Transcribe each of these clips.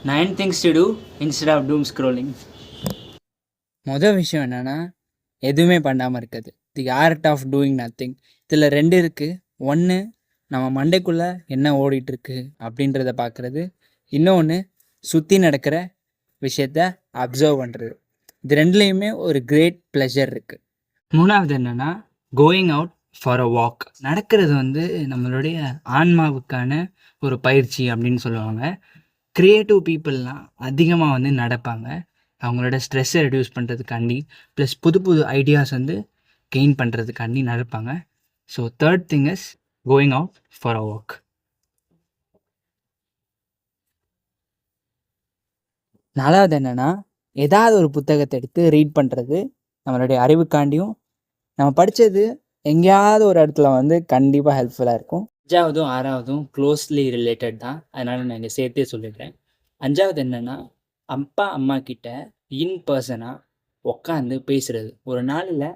9 things to do instead of doom scrolling. மொதல் விஷயம் என்னென்னா எதுவுமே பண்ணாமல் இருக்குது. The art of doing nothing. இதில் 2 இருக்குது. ஒன்று நம்ம மண்டைக்குள்ளே என்ன ஓடிட்டுருக்கு அப்படின்றத பார்க்குறது. இன்னொன்று சுற்றி நடக்கிற விஷயத்த அப்சர்வ் பண்ணுறது. இது 2லேயுமே ஒரு கிரேட் ப்ளஷர் இருக்குது. 3வது என்னென்னா going out for a walk. நடக்கிறது நம்மளுடைய ஆன்மாவுக்கான ஒரு பயிற்சி அப்படின்னு சொல்லுவாங்க. க்ரியேட்டிவ் பீப்புளெலாம் அதிகமாக நடப்பாங்க. அவங்களோட ஸ்ட்ரெஸ்ஸை ரெடியூஸ் பண்ணுறதுக்காண்டி ப்ளஸ் புது புது ஐடியாஸ் கெயின் பண்ணுறதுக்காண்டி நடப்பாங்க. So 3rd thing is going out for a walk. 4வது என்னென்னா ஏதாவது ஒரு புத்தகத்தை எடுத்து ரீட் பண்ணுறது. நம்மளுடைய அறிவுக்காண்டியும் நம்ம படித்தது எங்கேயாவது ஒரு இடத்துல கண்டிப்பாக ஹெல்ப்ஃபுல்லாக இருக்கும். 5வதும் 6வதும் க்ளோஸ்லி ரிலேட்டட் தான், அதனால் நான் இங்கே சேர்த்தே சொல்லிடுறேன். 5வது என்னென்னா அப்பா அம்மா கிட்ட இன் பர்சனாக உட்காந்து பேசுகிறது. ஒரு நாளில்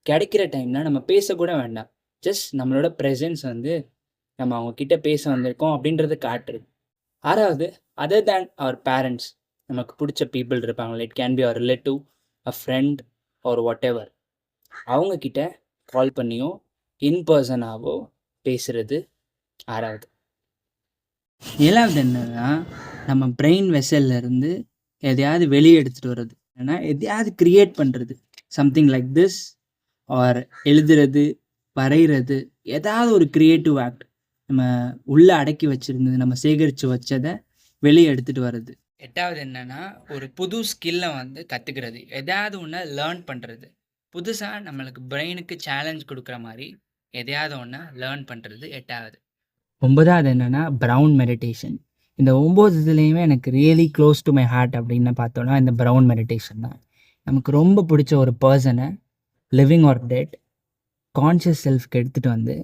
கிடைக்கிற டைம்னால் நம்ம பேசக்கூட வேண்டாம், ஜஸ்ட் நம்மளோட ப்ரெசன்ஸ் நம்ம அவங்கக்கிட்ட பேச வந்திருக்கோம் அப்படின்றத காட்டுறது. 6வது அதர் தேன் அவர் பேரண்ட்ஸ், நமக்கு பிடிச்ச பீப்புள் இருப்பாங்களே, it can be our relative, a friend or whatever எவர், அவங்கக்கிட்ட கால் பண்ணியோ இன் பர்சனாவோ பேசுகிறது 6வது. 7வது என்னன்னா நம்ம பிரெயின் வெசல்லேருந்து எதையாவது வெளியே எடுத்துகிட்டு வர்றது. ஏன்னா எதையாவது க்ரியேட் பண்ணுறது, சம்திங் லைக் திஸ் ஆர் எழுதுறது, வரைகிறது, ஏதாவது ஒரு க்ரியேட்டிவ் ஆக்ட் நம்ம உள்ளே அடக்கி வச்சுருந்தது, நம்ம சேகரித்து வச்சதை வெளியே எடுத்துகிட்டு வர்றது. 8வது என்னென்னா ஒரு புது ஸ்கில்லை கற்றுக்கிறது, எதாவது ஒன்று லேர்ன் பண்ணுறது. புதுசாக நம்மளுக்கு பிரெயினுக்கு சேலஞ்ச் கொடுக்குற மாதிரி எதையாவது ஒன்று லேர்ன் பண்ணுறது 8வது. 9வது என்னென்னா ப்ரௌன் மெடிடேஷன். இந்த 9 இதுலேயுமே எனக்கு really close to my heart அப்படின்னு பார்த்தோன்னா இந்த ப்ரௌன் மெடிடேஷன் தான். நமக்கு ரொம்ப பிடிச்ச ஒரு பர்சனை, லிவிங் ஆர் டெட், கான்ஷியஸ் செல்ஃப்க்கு எடுத்துகிட்டு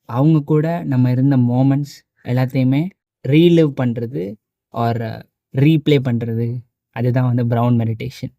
அவங்க கூட நம்ம இருந்த மோமெண்ட்ஸ் எல்லாத்தையுமே ரீலிவ் பண்ணுறது ஆர் ரீப்ளே பண்ணுறது, அதுதான் ப்ரௌன் மெடிடேஷன்.